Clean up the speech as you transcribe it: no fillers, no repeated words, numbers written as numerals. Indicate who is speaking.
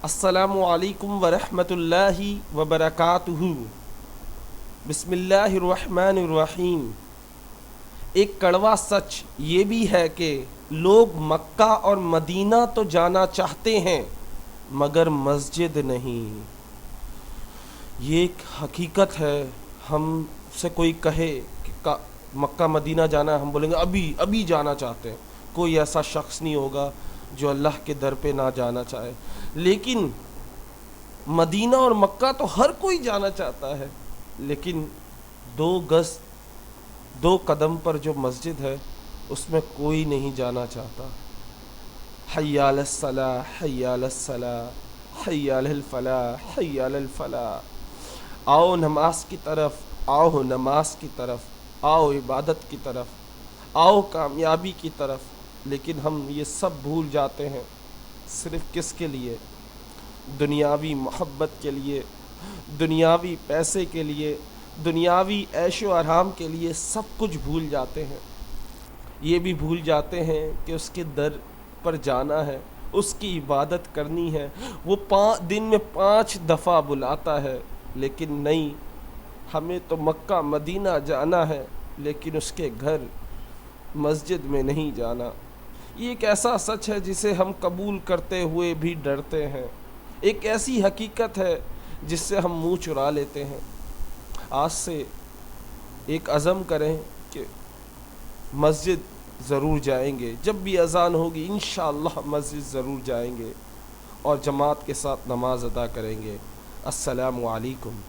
Speaker 1: السلام علیکم ورحمۃ اللہ وبرکاتہ۔ بسم اللہ الرحمن الرحیم۔ ایک کڑوا سچ یہ بھی ہے کہ لوگ مکہ اور مدینہ تو جانا چاہتے ہیں مگر مسجد نہیں۔ یہ ایک حقیقت ہے۔ ہم سے کوئی کہے کہ مکہ مدینہ جانا ہے، ہم بولیں گے ابھی جانا چاہتے ہیں۔ کوئی ایسا شخص نہیں ہوگا جو اللہ کے در پہ نہ جانا چاہے، لیکن مدینہ اور مکہ تو ہر کوئی جانا چاہتا ہے، لیکن دو قدم پر جو مسجد ہے اس میں کوئی نہیں جانا چاہتا۔ حی علی الصلاح، حی علی الصلاح، حی علی الفلاح، حی علی الفلاح۔ آؤ نماز کی طرف، آؤ نماز کی طرف، آؤ عبادت کی طرف، آؤ کامیابی کی طرف۔ لیکن ہم یہ سب بھول جاتے ہیں، صرف کس کے لیے؟ دنیاوی محبت کے لیے، دنیاوی پیسے کے لیے، دنیاوی عیش و آرام کے لیے سب کچھ بھول جاتے ہیں۔ یہ بھی بھول جاتے ہیں کہ اس کے در پر جانا ہے، اس کی عبادت کرنی ہے۔ وہ دن میں 5 دفعہ بلاتا ہے، لیکن نہیں، ہمیں تو مکہ مدینہ جانا ہے لیکن اس کے گھر مسجد میں نہیں جانا۔ یہ ایک ایسا سچ ہے جسے ہم قبول کرتے ہوئے بھی ڈرتے ہیں، ایک ایسی حقیقت ہے جس سے ہم منہ چرا لیتے ہیں۔ آج سے ایک عزم کریں کہ مسجد ضرور جائیں گے، جب بھی اذان ہوگی انشاءاللہ مسجد ضرور جائیں گے اور جماعت کے ساتھ نماز ادا کریں گے۔ السلام علیکم۔